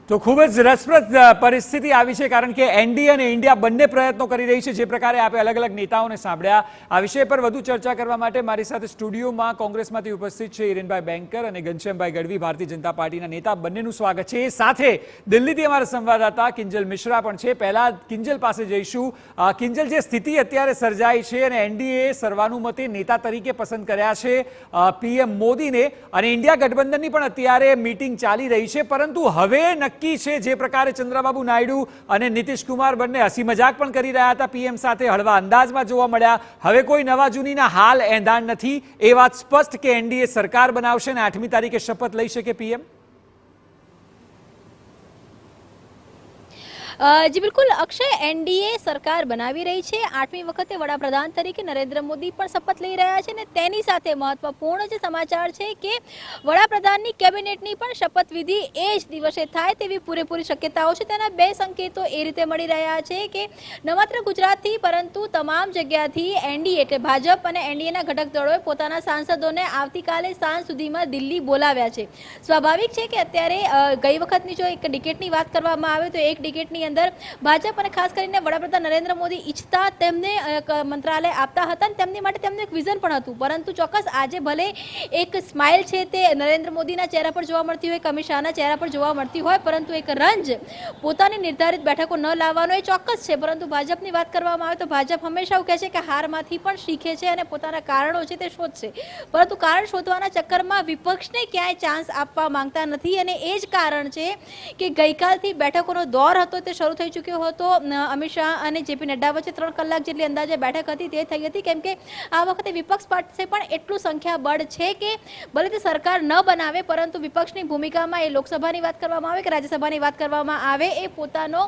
તો ખૂબ જ રસપ્રદ પરિસ્થિતિ આવી છે, કારણ કે એનડીએ અને ઇન્ડિયા બંને પ્રયત્નો કરી રહી છે. જે પ્રકારે આપણે અલગ અલગ નેતાઓને સાંભળ્યા, આ વિષય પર વધુ ચર્ચા કરવા માટે મારી સાથે સ્ટુડિયોમાં કોંગ્રેસમાંથી ઉપસ્થિત છે હિરેનભાઈ બેંકર અને ઘનશ્યામભાઈ ગઢવી, ભારતીય જનતા પાર્ટીના નેતા. બંનેનું સ્વાગત છે. એ સાથે દિલ્હીથી અમારા સંવાદદાતા કિંજલ મિશ્રા પણ છે. પહેલા કિંજલ પાસે જઈશું. કિંજલ, જે સ્થિતિ અત્યારે સર્જાઈ છે અને એનડીએ સર્વાનુમતે નેતા તરીકે પસંદ કર્યા છે પીએમ મોદીને, અને ઇન્ડિયા ગઠબંધનની પણ અત્યારે મીટિંગ ચાલી રહી છે, પરંતુ હવે નક્કી છે જે પ્રકારે ચંદ્રબાબુ નાયડુ અને નીતિશ કુમાર બંને હસી મજાક પણ કરી રહ્યા હતા પીએમ સાથે, હળવા અંદાજમાં જોવા મળ્યા. હવે કોઈ નવા જૂનીના હાલ એંધાણ નથી. એ વાત સ્પષ્ટ કે એનડીએ સરકાર બનાવશે અને 8મી તારીખે શપથ લઈ શકે પીએમ. જી બિલકુલ અક્ષય, એનડીએ સરકાર બનાવી રહી છે. 8મી વખતે વડાપ્રધાન તરીકે નરેન્દ્ર મોદી પણ શપથ લઈ રહ્યા છે અને તેની સાથે મહત્વપૂર્ણ જે સમાચાર છે કે વડાપ્રધાનની કેબિનેટની પણ શપથવિધિ એ જ દિવસે થાય તેવી પૂરેપૂરી શક્યતાઓ છે. તેના બે સંકેતો એ રીતે મળી રહ્યા છે કે ન માત્ર ગુજરાતથી પરંતુ તમામ જગ્યાથી એનડીએ એટલે ભાજપ અને એનડીએના ઘટક દળોએ પોતાના સાંસદોને આવતીકાલે સાંજ સુધીમાં દિલ્હી બોલાવ્યા છે. સ્વાભાવિક છે કે અત્યારે ગઈ વખતની જો એક ટિકિટની વાત કરવામાં આવે તો એક ટિકિટની અંદર ભાજપ અને ખાસ કરીને વડાપ્રધાન નરેન્દ્ર મોદી ઈચ્છતા તેમને મંત્રાલય આપતા હતા અને તેમની માટે તેમનું એક વિઝન પણ હતું. પરંતુ ચોક્કસ આજે ભલે એક સ્માઇલ છે તે નરેન્દ્ર મોદીના ચહેરા પર જોવા મળતી હોય, અમિત શાહના ચહેરા પર જોવા મળતી હોય, પરંતુ એક રંજ પોતાની નિર્ધારિત બેઠકો ન લાવવાનો એ ચોક્કસ છે. પરંતુ ભાજપની વાત કરવામાં આવે તો ભાજપ હંમેશા એવું કહે છે કે હારમાંથી પણ શીખે છે અને પોતાના કારણો છે તે શોધશે, પરંતુ કારણ શોધવાના ચક્કરમાં વિપક્ષને ક્યાંય ચાન્સ આપવા માંગતા નથી. અને એ જ કારણ છે કે ગઈકાલથી બેઠકોનો દોર હતો તે શરૂ થઈ ચૂક્યો હતો. અમિત શાહ અને જેપી નડ્ડા વચ્ચે 3 કલાક જેટલી અંદાજે બેઠક હતી તે થઈ હતી, કેમ કે આ વખતે વિપક્ષ પાસે પણ એટલું સંખ્યાબળ છે કે ભલે તે સરકાર ન બનાવે પરંતુ વિપક્ષની ભૂમિકામાં, એ લોકસભાની વાત કરવામાં આવે કે રાજ્યસભાની વાત કરવામાં આવે, એ પોતાનો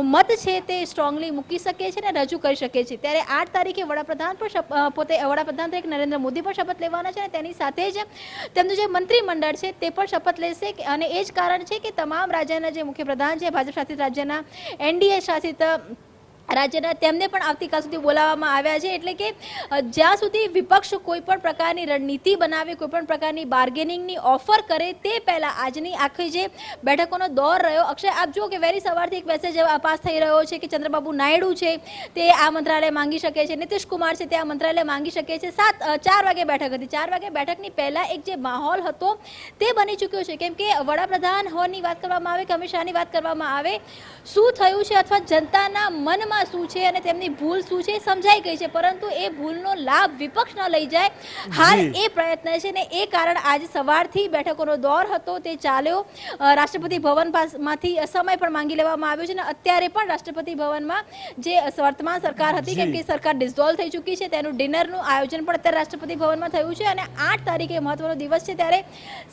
મત છે તે સ્ટ્રોંગલી મૂકી શકે છે અને રજૂ કરી શકે છે. ત્યારે 8 તારીખે વડાપ્રધાન પણ પોતે વડાપ્રધાન તરીકે નરેન્દ્ર મોદી પણ શપથ લેવાના છે અને તેની સાથે જ તેમનું જે મંત્રીમંડળ છે તે પણ શપથ લેશે. અને એ જ કારણ છે કે તમામ રાજ્યના જે મુખ્યપ્રધાન છે, ભાજપ શાસિત રાજ્યના, એનડીએ શાસિત રાજ્યના, તેમને પણ આવતીકાલ સુધી બોલાવવામાં આવ્યા છે. એટલે કે જ્યાં સુધી વિપક્ષ કોઈ પણ પ્રકારની રણનીતિ બનાવે, કોઈ પણ પ્રકારની બાર્ગેનિંગની ઓફર કરે તે પહેલાં આજની આખી જે બેઠકોનો દોર રહ્યો, અક્ષય આપ જુઓ કે વહેલી સવારથી એક મેસેજ પાસ થઈ રહ્યો છે કે ચંદ્રબાબુ નાયડુ છે તે આ મંત્રાલય માંગી શકે છે, નીતિશ કુમાર છે તે આ મંત્રાલય માંગી શકે છે. 4 વાગે બેઠક હતી. 4 વાગે બેઠકની પહેલાં એક જે માહોલ હતો તે બની ચૂક્યો છે, કેમ કે વડાપ્રધાન હોવાની વાત કરવામાં આવે કે અમિત શાહની વાત કરવામાં આવે, શું થયું છે અથવા જનતાના મનમાં શું છે અને તેમની ભૂલ શું છે સમજાઈ ગઈ છે, પરંતુ એ ભૂલનો લાભ વિપક્ષ ન લઈ જાય, હાલ એ પ્રયત્ન છે. ને એ કારણ આજે સવારથી બેઠકોનો દોર હતો તે ચાલ્યો. રાષ્ટ્રપતિ ભવનમાંથી સમય પણ માંગી લેવામાં આવ્યો છે અને અત્યારે પણ રાષ્ટ્રપતિ ભવનમાં જે વર્તમાન સરકાર હતી, કેમ કે સરકાર ડિસોલ્વ થઈ ચૂકી છે, તેનું ડિનરનું આયોજન પણ અત્યારે રાષ્ટ્રપતિ ભવનમાં થયું છે. અને 8 તારીખે મહત્વનો દિવસ છે, ત્યારે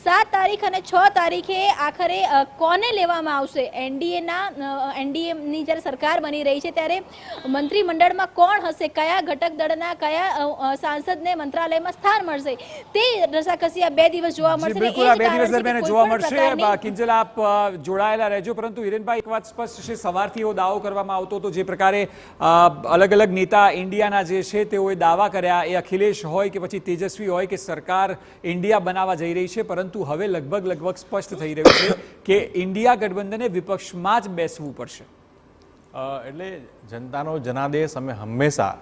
7 તારીખ અને 6 તારીખે આખરે કોને લેવામાં આવશે. એનડીએની જ્યારે સરકાર બની રહી છે ત્યારે મંત્રીમંડળમાં કોણ હશે, કયા ઘટક દળના કયા સાંસદને મંત્રાલયમાં સ્થાન મળશે, તે રસાકસી આ 2 દિવસ જોવા મળશે. બિલકુલ આ 2 દિવસ દરમિયાન જોવા મળશે. કિંજલ, આપ જોડાયેલા રહેજો. પરંતુ હિરેનભાઈ, એક વાત સ્પષ્ટ છે, સવારથી એવો દાવો કરવામાં આવતો હતો જે પ્રકારે અલગ અલગ નેતા ઇન્ડિયાના જે છે તેઓએ દાવા કર્યા, એ અખિલેશ હોય કે પછી તેજસ્વી હોય, કે સરકાર ઇન્ડિયા બનાવવા જઈ રહી છે. પરંતુ હવે લગભગ સ્પષ્ટ થઈ રહ્યું છે કે ઇન્ડિયા ગઠબંધને વિપક્ષમાં જ બેસવું પડશે. એટલે જનતાનો જનાદેશ અમે હંમેશા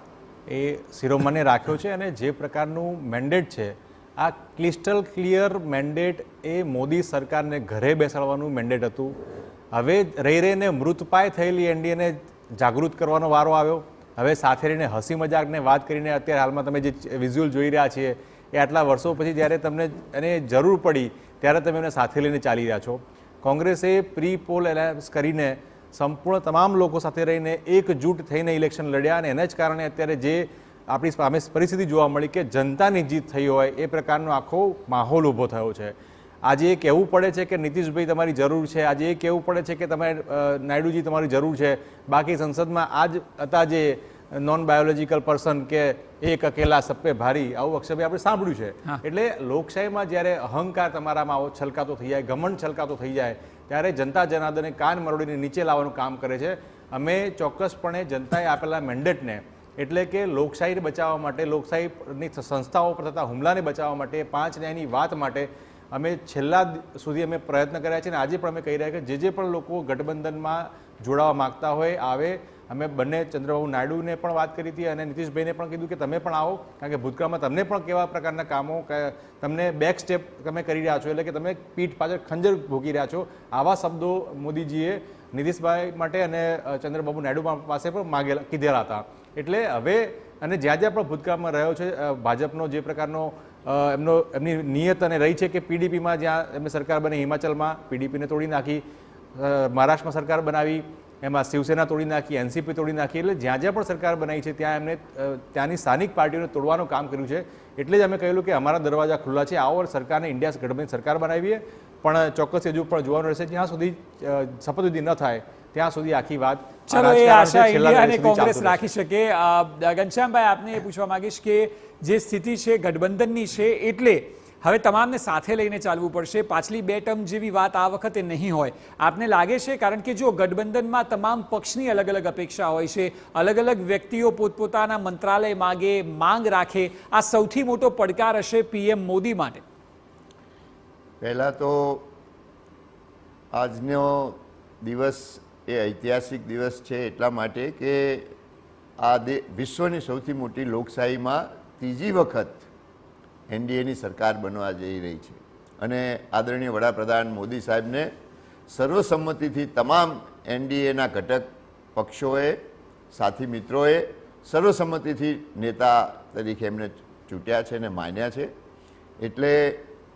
એ શિરોમણે રાખ્યો છે અને જે પ્રકારનું મેન્ડેટ છે, આ ક્લિસ્ટલ ક્લિયર મેન્ડેટ એ મોદી સરકારને ઘરે બેસાડવાનું મેન્ડેટ હતું. હવે રહીને મૃતપાય થયેલી એનડીએને જાગૃત કરવાનો વારો આવ્યો. હવે સાથે રહીને હસી મજાકને વાત કરીને અત્યારે હાલમાં તમે જે વિઝ્યુઅલ જોઈ રહ્યા છીએ એ આટલા વર્ષો પછી જ્યારે તમને એને જરૂર પડી ત્યારે તમે એને સાથે લઈને ચાલી રહ્યા છો. કોંગ્રેસે પ્રી પોલ એનાઉન્સ કરીને સંપૂર્ણ તમામ લોકો સાથે રહીને એકજૂટ થઈને ઇલેક્શન લડ્યા અને એના જ કારણે અત્યારે જે આપણી સામે પરિસ્થિતિ જોવા મળી કે જનતાની જીત થઈ હોય એ પ્રકારનો આખો માહોલ ઊભો થયો છે. આજે એ કહેવું પડે છે કે નીતિશભાઈ તમારી જરૂર છે, આજે એ કહેવું પડે છે કે તમારે નાયડુજી તમારી જરૂર છે, બાકી સંસદમાં આજ હતા જે નોન બાયોલોજીકલ પર્સન કે એક અકેલા સપ્પે ભારી, આવું અક્ષરભાઈ આપણે સાંભળ્યું છે. એટલે લોકશાહીમાં જ્યારે અહંકાર તમારામાં છલકાતો થઈ જાય, ઘમંડ છલકાતો થઈ જાય, ત્યારે જનતા જનાર્દને કાન મરોડીને નીચે લાવવાનું કામ કરે છે. અમે ચોક્કસપણે જનતાએ આપેલા મેન્ડેટને એટલે કે લોકશાહીને બચાવવા માટે, લોકશાહીની સંસ્થાઓ પર થતા હુમલાને બચાવવા માટે, 5 ન્યાયની વાત માટે અમે છેલ્લા સુધી અમે પ્રયત્ન કર્યા છે અને આજે પણ અમે કહી રહ્યા કે જે પણ લોકો ગઠબંધનમાં જોડાવા માગતા હોય આવે. અમે બંને ચંદ્રબાબુ નાયડુને પણ વાત કરી હતી અને નીતિશભાઈને પણ કીધું કે તમે પણ આવો, કારણ કે ભૂતકાળમાં તમને પણ કેવા પ્રકારના કામો તમને બેક સ્ટેપ તમે કરી રહ્યા છો, એટલે કે તમે પીઠ પાછળ ખંજર ભોગી રહ્યા છો, આવા શબ્દો મોદીજીએ નીતિશભાઈ માટે અને ચંદ્રબાબુ નાયડુ પાસે પણ કીધેલા હતા. એટલે હવે અને જ્યાં જ્યાં પણ ભૂતકાળમાં રહ્યો છે ભાજપનો જે પ્રકારનો એમની નિયત અને રહી છે કે પીડીપીમાં જ્યાં એમને સરકાર બની, હિમાચલમાં પીડીપીને તોડી નાખી, મહારાષ્ટ્રમાં સરકાર બનાવી, એમાં શિવસેના તોડી નાખી, એનસીપી તોડી નાખી, એટલે જ્યાં જ્યાં પણ સરકાર બનાવી છે ત્યાં એમને ત્યાંની સ્થાનિક પાર્ટીઓને તોડવાનું કામ કર્યું છે. એટલે જ અમે કહેલું કે અમારા દરવાજા ખુલ્લા છે, આવો સરકારને ઇન્ડિયા ગઠબંધન સરકાર બનાવીએ. પણ ચોક્કસ હજુ પણ જોવાનું રહેશે, જ્યાં સુધી શપથવિધિ ન થાય ત્યાં સુધી આખી વાત. ચલો, એ આશા ઇન્ડિયા અને કોંગ્રેસ રાખી શકે. ઘનશ્યામભાઈ, આપને એ પૂછવા માંગીશ કે જે સ્થિતિ છે ગઠબંધનની છે, એટલે હવે તમામને સાથે લઈને ચાલવું પડશે. પાછલી 2 ટર્મ જેવી વાત આ વખતે નહીં હોય, આપને લાગે છે? કારણ કે જો ગઠબંધનમાં તમામ પક્ષની અલગ અલગ અપેક્ષા હોય છે, અલગ અલગ વ્યક્તિઓ પોતપોતાના મંત્રાલય માગે, માંગ રાખે, આ સૌથી મોટો પડકાર હશે પીએમ મોદી માટે. પહેલાં તો આજનો દિવસ એ ઐતિહાસિક દિવસ છે એટલા માટે કે આ વિશ્વની સૌથી મોટી લોકશાહીમાં ત્રીજી વખત એનડીએની સરકાર બનવા જઈ રહી છે અને આદરણીય વડાપ્રધાન મોદી સાહેબને સર્વસંમતિથી તમામ એનડીએના ઘટક પક્ષોએ, સાથી મિત્રોએ સર્વસંમતિથી નેતા તરીકે એમને ચૂંટ્યા છે અને માન્યા છે. એટલે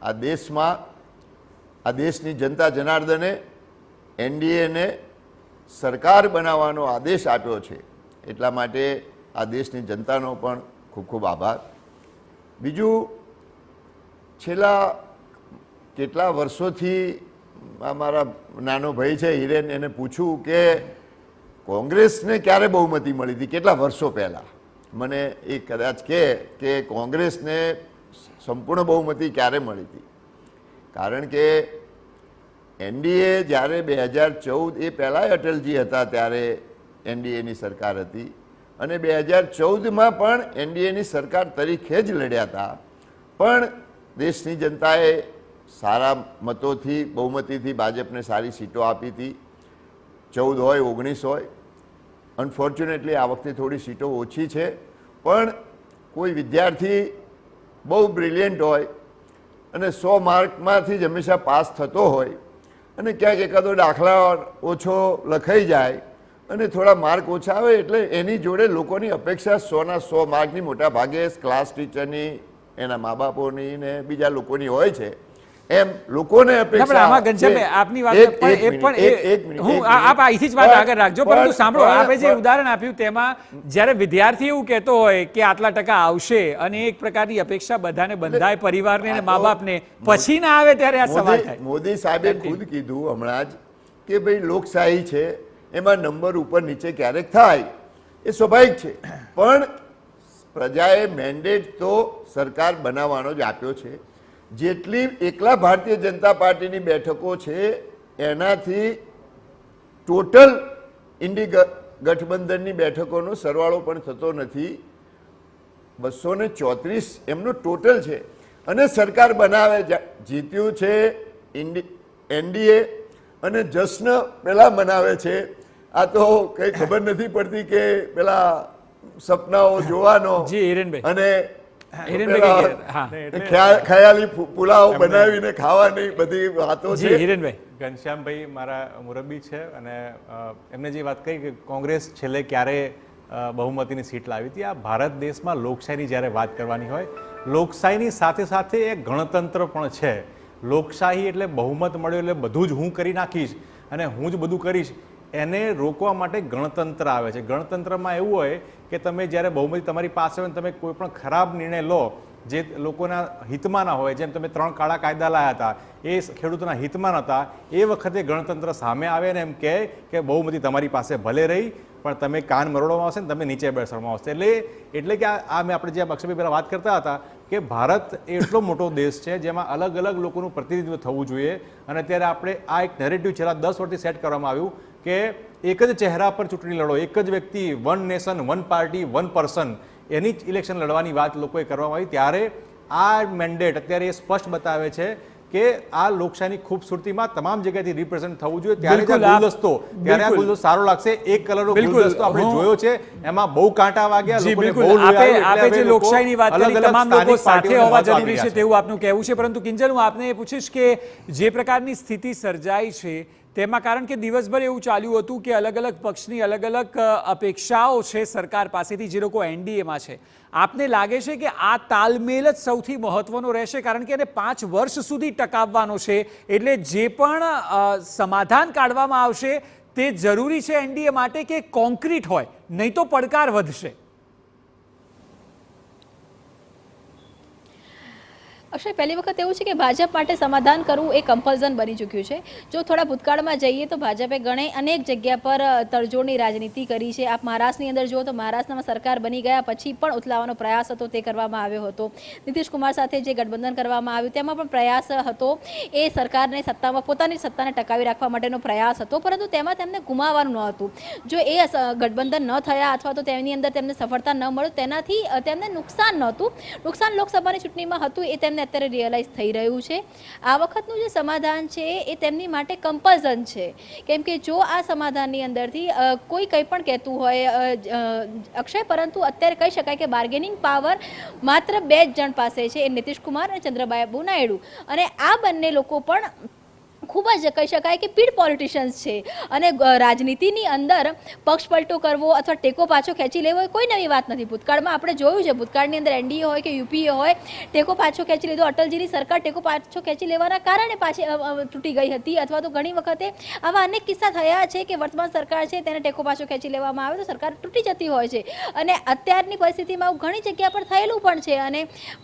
આ દેશમાં આ દેશની જનતા જનાર્દને એનડીએને સરકાર બનાવવાનો આદેશ આપ્યો છે, એટલા માટે આ દેશની જનતાનો પણ ખૂબ ખૂબ આભાર. બીજું, છેલ્લા કેટલા વર્ષોથી મારા નાનો ભાઈ છે હિરેન, એને પૂછ્યું કે કોંગ્રેસને ક્યારે બહુમતી મળી હતી, કેટલા વર્ષો પહેલાં. મને એ કદાચ કે કોંગ્રેસને સંપૂર્ણ બહુમતી ક્યારે મળી હતી. કારણ કે એનડીએ જ્યારે 2014 એ પહેલાંય અટલજી હતા ત્યારે એનડીએની સરકાર હતી અને 2014માં પણ એનડીએની સરકાર તરીકે જ લડ્યા હતા. પણ દેશની જનતાએ સારા મતોથી બહુમતીથી ભાજપને સારી સીટો આપી હતી, 14 હોય 19 હોય. અનફોર્ચ્યુનેટલી આ વખતે થોડી સીટો ઓછી છે, પણ કોઈ વિદ્યાર્થી બહુ બ્રિલિયન્ટ હોય અને 100 માર્કમાંથી જ હંમેશા પાસ થતો હોય અને ક્યાંક એકાદો દાખલા ઓછો લખાઈ જાય અને થોડા માર્ક ઓછા આવે એટલે એની જોડે લોકોની અપેક્ષા 100ના 100 માર્કની મોટા ભાગે ક્લાસ ટીચરની, એના મા બાપોની ને બીજા લોકોની હોય છે. એમ લોકોને અપેક્ષા. આપની વાત હું આપ અહીંથી જ વાત આગળ રાખજો, પરંતુ સાંભળો, આપે જે ઉદાહરણ આપ્યું તેમાં જ્યારે વિદ્યાર્થી એવું કહેતો હોય કે આટલા ટકા આવશે અને એક પ્રકારની અપેક્ષા બધાને બંધાય, પરિવારને અને મા બાપને, પછી ના આવે ત્યારે આ સવાલ થાય. મોદી સાહેબે ખુદ કીધું હમણાં જ કે ભાઈ લોકશાહી છે, એમાં નંબર ઉપર નીચે ક્યારેક થાય, એ સ્વાભાવિક છે, પણ પ્રજાએ મેન્ડેટ તો સરકાર બનાવવાનો જ આપ્યો છે. જેટલી એકલા ભારતીય જનતા પાર્ટીની બેઠકો છે એનાથી ટોટલ ઇન્ડી ગઠબંધનની બેઠકોનો સરવાળો પણ થતો નથી. 234 એમનો ટોટલ છે અને સરકાર બનાવે. જીત્યું છે એનડીએ અને જશ્ન પેલા મનાવે છે. આ તો કઈ ખબર નથી પડતી કે પેલા સપનાઓ જોવાનો અને ખયાલી પુલાવ બનાવીને ખાવાની બધી વાતો છે. ઘનશ્યામભાઈ મારા મુરબ્બી છે અને એમને જે વાત કહી કે કોંગ્રેસ છેલ્લે ક્યારે બહુમતીની સીટ લાવી હતી. આ ભારત દેશમાં લોકશાહીની જ્યારે વાત કરવાની હોય, લોકશાહીની સાથે સાથે એક ગણતંત્ર પણ છે. લોકશાહી એટલે બહુમત મળ્યો એટલે બધું જ હું કરી નાખીશ અને હું જ બધું કરીશ, એને રોકવા માટે ગણતંત્ર આવે છે. ગણતંત્રમાં એવું હોય કે તમે જ્યારે બહુમતી તમારી પાસે હોય તમે કોઈ પણ ખરાબ નિર્ણય લો જે લોકોના હિતમાં ના હોય, જેમ તમે 3 કાળા કાયદા લાયા હતા એ ખેડૂતોના હિતમાં નહોતા, એ વખતે ગણતંત્ર સામે આવે ને એમ કહે કે બહુમતી તમારી પાસે ભલે રહી પણ તમે કાન મરોડવામાં આવશે ને તમે નીચે બેસવામાં આવશે. એટલે કે આ મેં આપણે જે અક્ષરભાઈ પહેલાં વાત કરતા હતા કે ભારત એટલો મોટો દેશ છે જેમાં અલગ અલગ લોકોનું પ્રતિનિધિત્વ થવું જોઈએ અને ત્યારે આપણે આ એક નેરેટિવ છેલ્લા 10 વર્ષથી સેટ કરવામાં આવ્યું કે એક જ ચહેરા પર ચૂંટણી લડો, એક જ વ્યક્તિ, 1 નેશન 1 પાર્ટી 1 પર્સન, એની જ ઇલેક્શન લડવાની વાત લોકોએ કરવામાં આવી. ત્યારે આ મેન્ડેટ અત્યારે એ સ્પષ્ટ બતાવે છે કે આ લોકશાહીની ખૂબસૂરતીમાં તમામ જગ્યાથી રિપ્રેઝન્ટ થવું જોઈએ, ત્યારે બિલકુલ, આ ગુલદસ્તો સારો લાગશે. એક કલરનો ગુલદસ્તો આપણે જોયો છે, એમાં બહુ કાંટા વાગ્યા, જી લોકોને બિલકુલ, બહુ લોહી આવ્યું, એટલે આપે હવે જે લોકો લોકશાહીની વાત કરી, અલગ-અલગ તમામ લોકો સ્થાનિક સાથે પાર્ટીઓને હોવા મત આપી જરૂરી રહ્યા છે તેવું આપનું કહેવું છે. પરંતુ કિંજલ, હું આપને એ પૂછીશ કે જે પ્રકારની સ્થિતિ સર્જાઈ છે તેમાં, કારણ કે દિવસભર એવું ચાલ્યું હતું કે અલગ અલગ પક્ષની અલગ અલગ અપેક્ષાઓ છે સરકાર પાસેથી, જે લોકો એનડીએમાં છે, આપને લાગે છે કે આ તાલમેલ જ સૌથી મહત્વનો રહેશે? કારણ કે એને 5 વર્ષ સુધી ટકાવવાનો છે, એટલે જે પણ સમાધાન કાઢવામાં આવશે તે જરૂરી છે એનડીએ માટે કે કોન્ક્રીટ હોય, નહીં તો પડકાર વધશે. અક્ષય, પહેલી વખત એવું છે કે ભાજપ માટે સમાધાન કરવું એ કમ્પલ્સન બની ચૂક્યું છે. જો થોડા ભૂતકાળમાં જઈએ તો ભાજપે અનેક જગ્યા પર તડજોડની રાજનીતિ કરી છે. આપ મહારાષ્ટ્રની અંદર જુઓ તો મહારાષ્ટ્રમાં સરકાર બની ગયા પછી પણ ઉથલાવવાનો પ્રયાસ હતો, તે કરવામાં આવ્યો હતો. નીતિશ કુમાર સાથે જે ગઠબંધન કરવામાં આવ્યું તેમાં પણ પ્રયાસ હતો, એ સરકારને સત્તામાં, પોતાની સત્તાને ટકાવી રાખવા માટેનો પ્રયાસ હતો, પરંતુ તેમાં તેમને ગુમાવવાનું ન હતું. જો એ ગઠબંધન ન થયા અથવા તો તેની અંદર તેમને સફળતા ન મળ્યું, તેનાથી તેમને નુકસાન નહોતું. નુકસાન લોકસભાની ચૂંટણીમાં હતું, એ તેમને અત્યારે રિયલાઇઝ થઈ રહ્યું છે. આ વખતનું જે સમાધાન છે એ તેમની માટે કમ્પલ્સન છે, કેમ કે જો આ સમાધાનની અંદરથી કોઈ કંઈ પણ કહેતું હોય અક્ષય, પરંતુ અત્યારે કહી શકાય કે બાર્ગેનિંગ પાવર માત્ર 2 જ જણ પાસે છે, એ નીતિશ કુમાર અને ચંદ્રબાબુ નાયડુ. અને આ બંને લોકો પણ ખૂબ જ કહી શકાય કે પીડ પોલિટિશિયન્સ છે, અને રાજનીતિની અંદર પક્ષ પલટો કરવો અથવા ટેકો પાછો ખેંચી લેવો એ કોઈ નવી વાત નથી. ભૂતકાળમાં આપણે જોયું છે, ભૂતકાળની અંદર એનડીએ હોય કે યુપીએ હોય, ટેકો પાછો ખેંચી લીધો. અટલજીની સરકાર ટેકો પાછો ખેંચી લેવાના કારણે પાછી તૂટી ગઈ હતી, અથવા તો ઘણી વખતે આવા અનેક કિસ્સા થયા છે કે વર્તમાન સરકાર છે તેને ટેકો પાછો ખેંચી લેવામાં આવે તો સરકાર તૂટી જતી હોય છે. અને અત્યારની પરિસ્થિતિમાં ઘણી જગ્યા પર થયેલું પણ છે. અને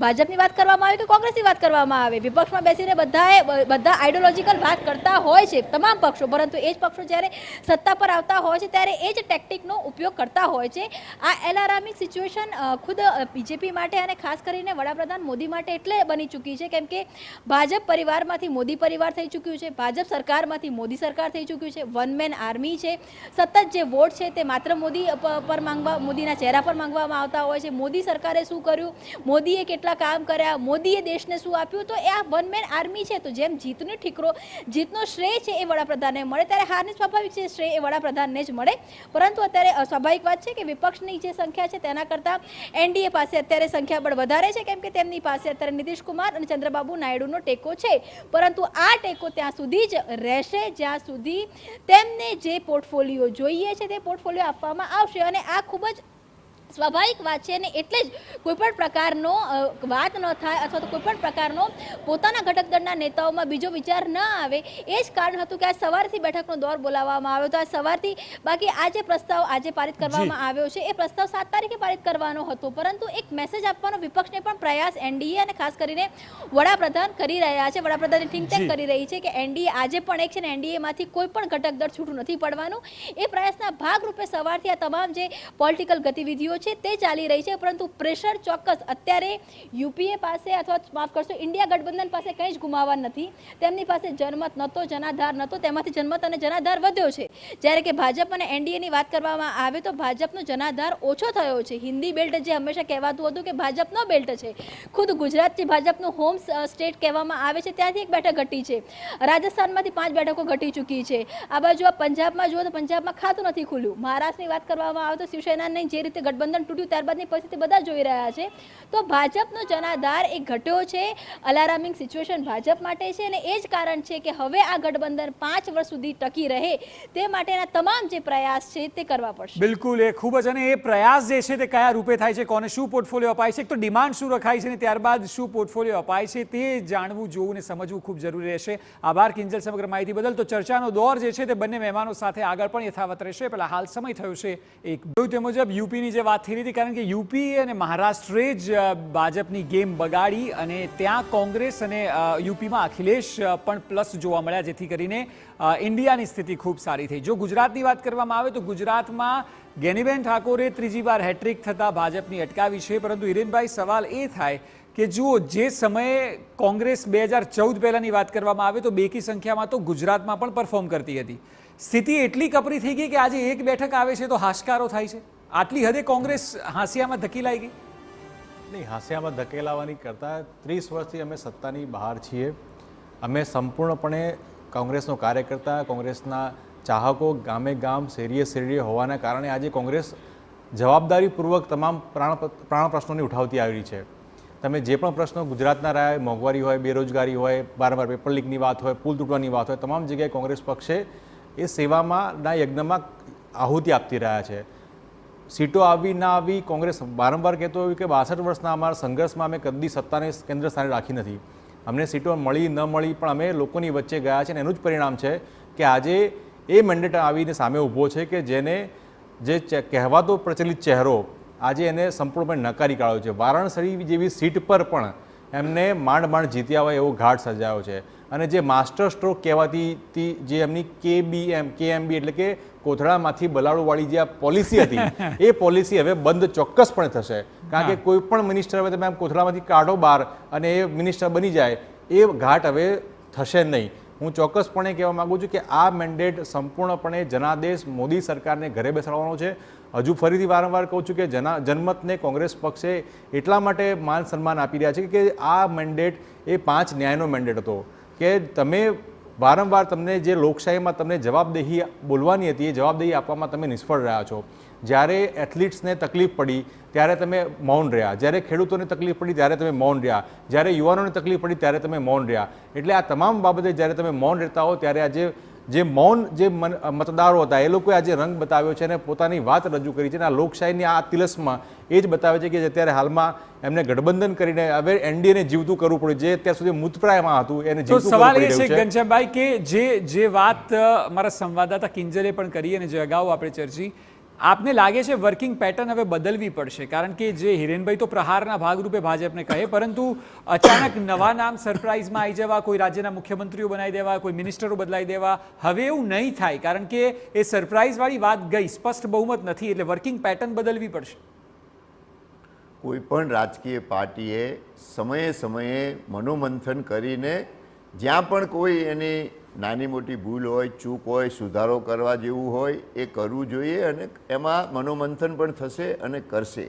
ભાજપની વાત કરવામાં આવે કે કોંગ્રેસની વાત કરવામાં આવે, વિપક્ષમાં બેસીને બધા આઈડિયોલોજીકલ વાત કરતા હોય છે તમામ પક્ષો, પરંતુ એ જ પક્ષો જ્યારે સત્તા પર આવતા હોય છે ત્યારે એ જ ટેક્ટિકનો ઉપયોગ કરતા હોય છે. આ એલાર્મિંગ સિચ્યુએશન ખુદ બીજેપી માટે અને ખાસ કરીને વડાપ્રધાન મોદી માટે એટલે બની ચૂકી છે, કેમ કે ભાજપ પરિવારમાંથી મોદી પરિવાર થઈ ચૂક્યું છે, ભાજપ સરકારમાંથી મોદી સરકાર થઈ ચૂક્યું છે, વન મેન આર્મી છે. સતત જે વોટ છે તે માત્ર મોદી પર માંગવા, મોદીના ચહેરા પર માંગવામાં આવતા હોય છે. મોદી સરકારે શું કર્યું, મોદીએ કેટલા કામ કર્યા, મોદીએ દેશને શું આપ્યું, તો એ આ વન મેન આર્મી છે. તો જેમ જીતનો શ્રેય છે એ વડાપ્રધાનને મળે, ત્યારે હારની સ્વાભાવિક છે શ્રેય એ વડાપ્રધાનને જ મળે. પરંતુ અત્યારે સ્વાભાવિક વાત છે કે વિપક્ષની જે સંખ્યા છે તેના કરતાં એનડીએ પાસે અત્યારે સંખ્યાબળ વધારે છે, કેમ કે તેમની પાસે અત્યારે નીતિશ કુમાર અને ચંદ્રબાબુ નાયડુનો ટેકો છે. પરંતુ આ ટેકો ત્યાં સુધી જ રહેશે જ્યાં સુધી તેમને જે પોર્ટફોલિયો જોઈએ છે તે પોર્ટફોલિયો આપવામાં આવશે. અને આ ખૂબ જ સ્વાભાવિક વાત છે, અને એટલે જ કોઈપણ પ્રકારનો વાત ન થાય અથવા તો કોઈપણ પ્રકારનો પોતાના ઘટક દળના નેતાઓમાં બીજો વિચાર ન આવે, એ જ કારણ હતું કે આ સવારથી બેઠકનો દોર બોલાવવામાં આવ્યો હતો. આ સવારથી, બાકી આ જે પ્રસ્તાવ આજે પારિત કરવામાં આવ્યો છે એ પ્રસ્તાવ 7 તારીખે પારિત કરવાનો હતો, પરંતુ એક મેસેજ આપવાનો વિપક્ષને પણ પ્રયાસ એનડીએ અને ખાસ કરીને વડાપ્રધાન કરી રહ્યા છે. વડાપ્રધાનની થિંક ટેન્ક કરી રહી છે કે એનડીએ આજે પણ એક છે ને એનડીએમાંથી કોઈ પણ ઘટક દળ છૂટું નથી પડવાનું. એ પ્રયાસના ભાગરૂપે સવારથી આ તમામ જે પોલિટિકલ ગતિવિધિઓ છે તે ચાલી રહી છે. પરંતુ પ્રેશર ચોક્કસ અત્યારે યુપીએ પાસે, અથવા માફ કરશો ઇન્ડિયા ગઠબંધન પાસે કંઈ જ ગુમાવવા નથી. તેમની પાસે જનમત નહોતો, જનાધાર નહોતો, તેમાંથી જનમત અને જનાધાર વધ્યો છે. જ્યારે કે ભાજપ અને એનડીએની વાત કરવામાં આવે તો ભાજપનો જનાધાર ઓછો થયો છે. હિન્દી બેલ્ટ જે હંમેશા કહેવાતું હતું કે ભાજપનો બેલ્ટ છે, ખુદ ગુજરાત જે ભાજપનું હોમ સ્ટેટ કહેવામાં આવે છે ત્યાંથી 1 બેઠક ઘટી છે. રાજસ્થાનમાંથી 5 બેઠકો ઘટી ચૂકી છે. આ બાજુ આ પંજાબમાં જુઓ તો પંજાબમાં ખાતું નથી ખુલ્યું. મહારાષ્ટ્રની વાત કરવામાં આવે તો શિવસેનાની જે રીતે ગઠબંધન તૂટ્યું ત્યારબાદની પરિસ્થિતિ બધા જોઈ રહ્યા છે. તો ભાજપનો જનાધાર એ ઘટ્યો છે. અલાર્મિંગ સિચ્યુએશન ભાજપ માટે છે, અને એ જ કારણ છે કે હવે આ ગઠબંધન 5 વર્ષ સુધી ટકી રહે તે માટેના તમામ જે પ્રયાસ છે તે કરવા પડશે. બિલકુલ, એ ખૂબ જ, અને એ પ્રયાસ જે છે તે કયા રૂપે થાય છે, કોને શું પોર્ટફોલિયો અપાય છે, એક તો ડિમાન્ડ શું રખાય છે અને ત્યારબાદ શું પોર્ટફોલિયો અપાય છે તે જાણવું, જોવું ને સમજવું ખૂબ જરૂરી રહેશે. આભાર કિંજલ સમગ્ર માહિતી બદલ. તો ચર્ચાનો દોર જે છે તે બંને મહેમાનો સાથે આગળ પણ યથાવત રહેશે. પહેલા હાલ સમય થયો છે એક તે મુજબ યુપીની જે વાત થઈ રહી હતી, કારણ કે યુપી અને મહારાષ્ટ્રે જ ભાજપની ગેમ બગાડી અને ત્યાં કોંગ્રેસ અને યુપીમાં અખિલેશ પણ પ્લસ જોવા મળ્યા, જેથી કરીને ઇન્ડિયાની સ્થિતિ ખૂબ સારી થઈ. જો ગુજરાતની વાત કરવામાં આવે તો ગુજરાતમાં ગેનીબેન ઠાકોરે ત્રીજી વાર હેટ્રિક થતાં ભાજપની અટકાવી છે. પરંતુ હિરેનભાઈ, સવાલ એ થાય કે જુઓ, જે સમયે કોંગ્રેસ 2014 પહેલાંની વાત કરવામાં આવે તો બેકી સંખ્યામાં તો ગુજરાતમાં પણ પરફોર્મ કરતી હતી. સ્થિતિ એટલી કપરી થઈ ગઈ કે આજે 1 બેઠક આવે છે તો હાશકારો થાય છે. આટલી હદે કોંગ્રેસ હાંસિયામાં ધકેલાઈ ગઈ? નહીં, હાંસિયામાં ધકેલાવાની કરતાં 30 વર્ષથી અમે સત્તાની બહાર છીએ અમે સંપૂર્ણપણે કોંગ્રેસનો કાર્યકર્તા, કોંગ્રેસના ચાહકો ગામે ગામ, શેરીએ શેરીએ હોવાના કારણે આજે કોંગ્રેસ જવાબદારીપૂર્વક તમામ પ્રાણ પ્રશ્નોને ઉઠાવતી આવી છે. તમે જે પણ પ્રશ્નો ગુજરાતના રહ્યા, મોંઘવારી હોય, બેરોજગારી હોય, વારંવાર પેપર લીકની વાત હોય, પુલ તૂટવાની વાત હોય, તમામ જગ્યાએ કોંગ્રેસ પક્ષે એ સેવામાં ના યજ્ઞમાં આહુતિ આપતી રહ્યા છે. સીટો આવી ના આવી, કોંગ્રેસ વારંવાર કહેતો હોય કે 62 વર્ષના અમારા સંઘર્ષમાં અમે કદી સત્તાને કેન્દ્ર સ્થાને રાખી નથી. અમને સીટો મળી ન મળી પણ અમે લોકોની વચ્ચે ગયા છે અને એનું જ પરિણામ છે કે આજે એ મેન્ડેટ આવીને સામે ઊભો છે કે જેને જે કહેવાતો પ્રચલિત ચહેરો આજે એને સંપૂર્ણપણે નકારી કાઢ્યો છે. વારાણસી જેવી સીટ પર પણ એમને માંડ માંડ જીત્યા હોય એવો ઘાટ સર્જાયો છે. અને જે માસ્ટર સ્ટ્રોક કહેવાતી જે એમની KMB એટલે કે કોથળામાંથી બલાડુવાળી જે આ પોલિસી હતી એ પોલિસી હવે બંધ ચોક્કસપણે થશે. કારણ કે કોઈ પણ મિનિસ્ટર હવે તમે આમ કોથળામાંથી કાઢો બહાર અને એ મિનિસ્ટર બની જાય એ ઘાટ હવે થશે નહીં. હું ચોક્કસપણે કહેવા માગું છું કે આ મેન્ડેટ સંપૂર્ણપણે જનાદેશ મોદી સરકારને ઘરે બેસાડવાનો છે. હજુ ફરીથી વારંવાર કહું છું કે જનમતને કોંગ્રેસ પક્ષે એટલા માટે માન સન્માન આપી રહ્યા છે કે આ મેન્ડેટ એ 5 ન્યાયનો મેન્ડેટ હતો કે તમે વારંવાર તમને જે લોકશાહીમાં તમને જવાબદેહી બોલવાની હતી એ જવાબદેહી આપવામાં તમે નિષ્ફળ રહ્યા છો. જ્યારે એથ્લીટ્સને તકલીફ પડી ત્યારે તમે મૌન રહ્યા, જ્યારે ખેડૂતોને તકલીફ પડી ત્યારે તમે મૌન રહ્યા, જ્યારે યુવાનોને તકલીફ પડી ત્યારે તમે મૌન રહ્યા. એટલે આ તમામ બાબતે જ્યારે તમે મૌન રહેતા હો ત્યારે આજે જે મૌન જે મતદારો હતા એ લોકોએ આજે રંગ બતાવ્યો છે અને પોતાની વાત રજૂ કરી છે. અને આ લોકશાહીની આ તિલસ્મા એ જ બતાવે છે કે અત્યારે હાલમાં એમને ગઠબંધન કરીને હવે એનડીએને જીવતું કરવું પડ્યું, જે અત્યાર સુધી મૃતપ્રાયમાં હતું એને જીવતું કરવું પડી રહ્યું છે. સવાલ એ છે ઘનશ્યામભાઈ કે જે વાત મારા સંવાદદાતા કિંજલે પણ કરી અને જે અગાઉ આપણે ચર્ચી, આપને લાગે છે વર્કિંગ પેટર્ન હવે બદલવી પડશે? કારણ કે જે હિરેનભાઈ તો પ્રહારના ભાગરૂપે ભાજપને કહે, પરંતુ અચાનક નવા નામ સરપ્રાઇઝમાં આવી જવા, કોઈ રાજ્યના મુખ્યમંત્રીઓ બનાવી દેવા, કોઈ મિનિસ્ટરો બદલાઈ દેવા, હવે એવું નહીં થાય. કારણ કે એ સરપ્રાઇઝવાળી વાત ગઈ, સ્પષ્ટ બહુમત નથી, એટલે વર્કિંગ પેટર્ન બદલવી પડશે. કોઈ પણ રાજકીય પાર્ટીએ સમયે સમયે મનોમંથન કરીને જ્યાં પણ કોઈ એની નાની મોટી ભૂલ હોય, ચૂક હોય, સુધારો કરવા જેવું હોય એ કરવું જોઈએ અને એમાં મનોમંથન પણ થશે અને કરશે.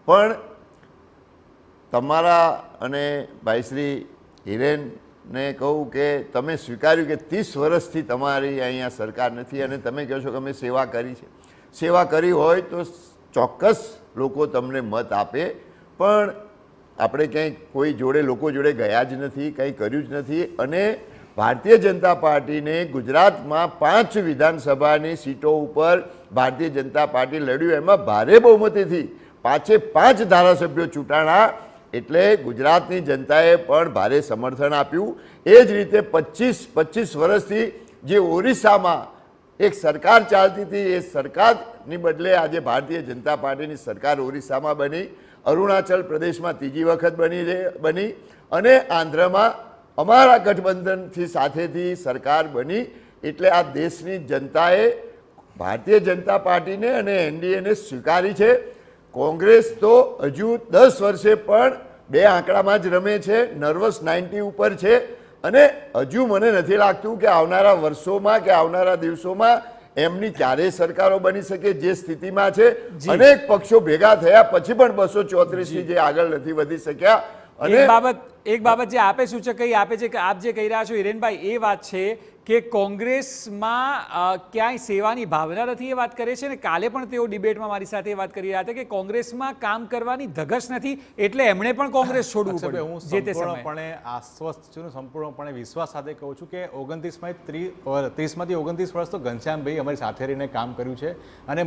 પણ તમારા અને ભાઈશ્રી હિરેનને કહું કે તમે સ્વીકાર્યું કે 30 વર્ષથી તમારી અહીંયા સરકાર નથી અને તમે કહો છો કે અમે સેવા કરી છે. સેવા કરી હોય તો ચોક્કસ લોકો તમને મત આપે, પણ આપણે ક્યાંય કોઈ જોડે લોકો જોડે ગયા જ નથી, કંઈ કર્યું જ નથી. અને ભારતીય જનતા પાર્ટીને ગુજરાતમાં 5 વિધાનસભાની સીટો ઉપર ભારતીય જનતા પાર્ટી લડ્યું, એમાં ભારે બહુમતીથી 5 ધારાસભ્યો ચૂંટાણા. એટલે ગુજરાતની જનતાએ પણ ભારે સમર્થન આપ્યું. એ જ રીતે 25 વર્ષથી જે ઓરિસ્સામાં એક સરકાર ચાલતી હતી એ સરકારની બદલે આજે ભારતીય જનતા પાર્ટીની સરકાર ઓરિસ્સામાં બની, અરુણાચલ પ્રદેશમાં 3જી વખત બની અને આંધ્રમાં અમારા ગઠબંધનથી સાથેથી સરકાર બની. એટલે આ દેશની જનતાએ ભારતીય જનતા પાર્ટીને અને એનડીએને સ્વીકારી છે. કોંગ્રેસ તો હજુ 10 વર્ષે પણ 2 આંકડામાં જ રમે છે, નર્વસ 90 ઉપર છે અને હજુ મને નથી લાગતું કે આવનારા વર્ષોમાં કે આવનારા દિવસોમાં એમની ક્યારેય સરકારો બની શકે જે સ્થિતિમાં છે. અનેક પક્ષો ભેગા થયા પછી પણ 234 જે આગળ નથી વધી શક્યા. એક બાબત જે આપે સૂચક કહી આપે છે કે આપ જે કહી રહ્યા છો હિરેનભાઈ, એ વાત છે કે કોંગ્રેસમાં ક્યાંય સેવાની ભાવના નથી, એ વાત કરે છે. ને કાલે પણ તેઓ ડિબેટમાં મારી સાથે એ વાત કરી રહ્યા હતા કે કોંગ્રેસમાં કામ કરવાની ધગશ નથી, એટલે એમણે પણ કોંગ્રેસ છોડવું પડ્યું. હું સંપૂર્ણપણે આશ્વસ્ત છું, સંપૂર્ણપણે વિશ્વાસ સાથે કહું છું કે 30માંથી 29 વર્ષ તો ઘનશ્યામભાઈ અમારી સાથે રહીને કામ કર્યું છે અને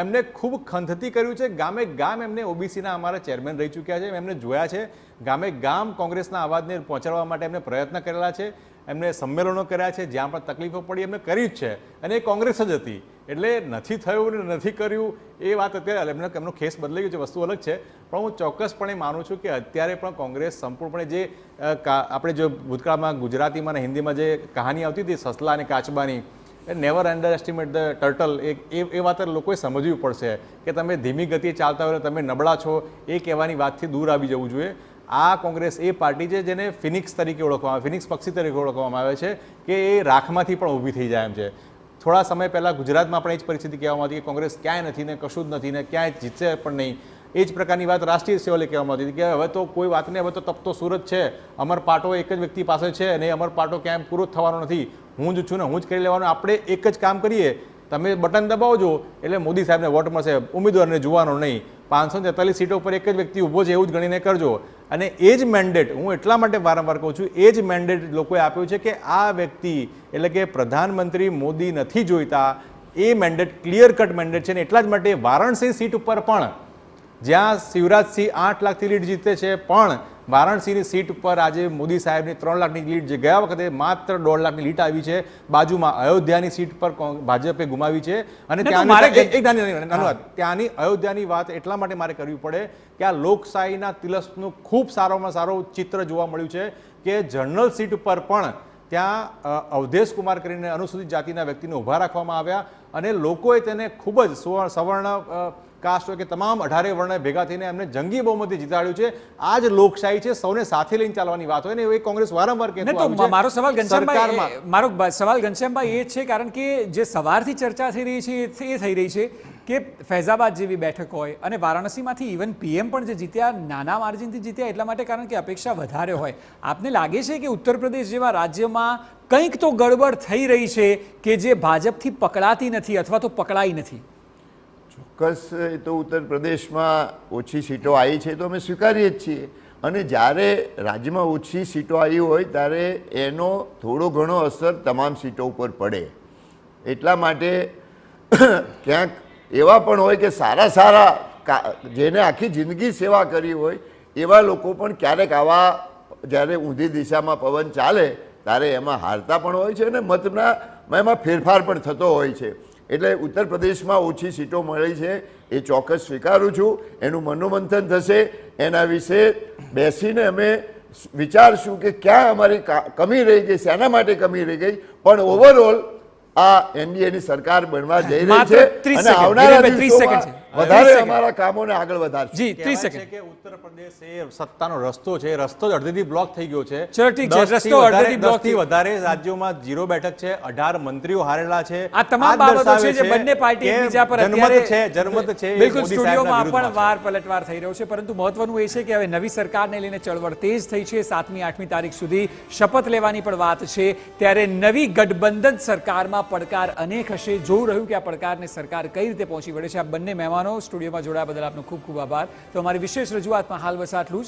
એમને ખૂબ ખંતથી કર્યું છે. ગામે ગામ એમને ઓબીસીના અમારા ચેરમેન રહી ચૂક્યા છે, એમને જોયા છે. ગામે ગામ કોંગ્રેસના અવાજને પહોંચાડવા માટે એમને પ્રયત્ન કરેલા છે, એમને સંમેલનો કર્યા છે, જ્યાં પણ તકલીફો પડી એમને કરી જ છે અને એ કોંગ્રેસ જ હતી. એટલે નથી થયું ને નથી કર્યું એ વાત અત્યારે એમનો ખેસ બદલાઈ ગયો છે, વસ્તુ અલગ છે. પણ હું ચોક્કસપણે માનું છું કે અત્યારે પણ કોંગ્રેસ સંપૂર્ણપણે જે આપણે જો ભૂતકાળમાં ગુજરાતીમાં અને હિન્દીમાં જે કહાની આવતી હતી સસલા અને કાચબાની, never underestimate the turtle, એ વાત લોકોએ સમજવી પડશે કે તમે ધીમી ગતિએ ચાલતા હોય તમે નબળા છો એ કહેવાની વાતથી દૂર આવી જવું જોઈએ. આ કોંગ્રેસ એ પાર્ટી છે જેને ફિનિક્સ તરીકે ઓળખવામાં આવે, ફિનિક્સ પક્ષી તરીકે ઓળખવામાં આવે છે કે એ રાખમાંથી પણ ઊભી થઈ જાય એમ છે. થોડા સમય પહેલાં ગુજરાતમાં પણ એ જ પરિસ્થિતિ કહેવામાં હતી કે કોંગ્રેસ ક્યાંય નથી ને કશું જ નથી ને ક્યાંય જીતશે પણ નહીં. એ જ પ્રકારની વાત રાષ્ટ્રીય સેવા લઈ કહેવામાં આવતી હતી કે હવે તો કોઈ વાત નહીં, હવે તો તપતો સુરત છે, અમર પાટો એક જ વ્યક્તિ પાસે છે અને અમર પાટો ક્યાંય પૂરો જ થવાનો નથી, હું જ છું ને હું જ કરી લેવાનું, આપણે એક જ કામ કરીએ, તમે બટન દબાવજો એટલે મોદી સાહેબને વોટ મળશે, ઉમેદવારને જોવાનો નહીં, 543 સીટો પર એક જ વ્યક્તિ ઊભો છે એવું જ ગણીને કરજો. અને એ જ મેન્ડેટ હું એટલા માટે વારંવાર કહું છું, એ જ મેન્ડેટ લોકોએ આપ્યું છે કે આ વ્યક્તિ એટલે કે પ્રધાનમંત્રી મોદી નથી જોઈતા, એ મેન્ડેટ ક્લિયર કટ મેન્ડેટ છે. ને એટલા જ માટે વારાણસી સીટ ઉપર પણ જ્યાં શિવરાજસિંહ 8 લાખથી લીડ જીતે છે, પણ વારાણસીની સીટ ઉપર આજે મોદી સાહેબની 3 લાખની લીડ, જે ગયા વખતે માત્ર 1.5 લાખની લીડ આવી છે, બાજુમાં અયોધ્યાની સીટ પર ભાજપે ગુમાવી છે. અને ત્યાંની અયોધ્યાની વાત એટલા માટે મારે કરવી પડે કે આ લોકશાહીના તિલસ્મનું ખૂબ સારામાં સારું ચિત્ર જોવા મળ્યું છે કે જનરલ સીટ ઉપર પણ ત્યાં અવધેશ કુમાર કરીને અનુસૂચિત જાતિના વ્યક્તિને ઊભા રાખવામાં આવ્યા અને લોકોએ તેને ખૂબ જ સવર્ણ કાસ્ટ હોય કે તમામ 18 વર્ણ ભેગા થઈને એમને જંગી બહુમતી જીતાડ્યું છે. આ જ લોકશાહી છે, સૌને સાથે લઈને ચાલવાની વાત હોય ને એ કોંગ્રેસ વારંવાર કહેતું આવ્યું છે. મારો સવાલ ઘનશ્યામભાઈ એ છે, કારણ કે જે સવારથી ચર્ચા થઈ રહી છે એ થઈ રહી છે કે ફૈઝાબાદ જેવી બેઠક હોય અને વારાણસીમાંથી ઇવન પીએમ પણ જે જીત્યા નાના માર્જિનથી જીત્યા એટલા માટે કારણ કે અપેક્ષા વધારે હોય. આપને લાગે છે કે ઉત્તર પ્રદેશ જેવા રાજ્યમાં કંઈક તો ગડબડ થઈ રહી છે કે જે ભાજપથી પકડાતી નથી અથવા તો પકડાઈ નથી? ચોક્કસ એ તો ઉત્તર પ્રદેશમાં ઓછી સીટો આવી છે તો અમે સ્વીકારીએ જ છીએ, અને જ્યારે રાજ્યમાં ઓછી સીટો આવી હોય ત્યારે એનો થોડો ઘણો અસર તમામ સીટો ઉપર પડે. એટલા માટે ક્યાંક એવા પણ હોય કે સારા જેને આખી જિંદગી સેવા કરી હોય એવા લોકો પણ ક્યારેક આવા જ્યારે ઊંધી દિશામાં પવન ચાલે ત્યારે એમાં હારતા પણ હોય છે અને મતના એમાં ફેરફાર પણ થતો હોય છે. એટલે ઉત્તર પ્રદેશમાં ઓછી સીટો મળી છે એ ચોક્કસ સ્વીકારું છું. એનું મનોમંથન થશે, એના વિશે બેસીને અમે વિચારશું કે ક્યાં અમારી કમી રહી ગઈ, શેના માટે કમી રહી ગઈ. પણ ઓવરઓલ આ એનડીએની સરકાર બનવા જઈ રહી છે અને આવનારા દિવસોમાં વધારે અમારા કામોને આગળ વધારશે. જી 30 સેકન્ડ. કે ઉત્તર પ્રદેશ એ સત્તાનો રસ્તો છે, રસ્તો જ અડધેથી બ્લોક થઈ ગયો છે. ચલો ઠીક છે, રસ્તો અડધેથી બ્લોક થી વધારે રાજ્યોમાં 0 બેઠક છે, 18 મંત્રીઓ હારેલા છે. આ તમામ બાબતો છે જે બંને પાર્ટી એકબીજા પર અત્યારે જનમત છે. બિલકુલ સ્ટુડિયોમાં પણ વાર પલટવાર થઈ રહ્યો છે, પરંતુ મહત્વનું એ છે કે હવે નવી સરકારને લઈને ચળવળ તેજ થઈ છે. 7મી 8મી તારીખ સુધી શપથ લેવાની પણ વાત છે, ત્યારે નવી ગઠબંધન સરકારમાં પડકાર અનેક હશે. જોવું રહ્યું કે આ પડકારને સરકાર કઈ રીતે પહોંચી વળે છે. આ બંને મહેમાનો સ્ટુડિયોમાં જોડાયા બદલ આપનો ખૂબ ખૂબ આભાર. તો અમારી વિશેષ રજૂઆતમાં હાલ બસ આટલું જ.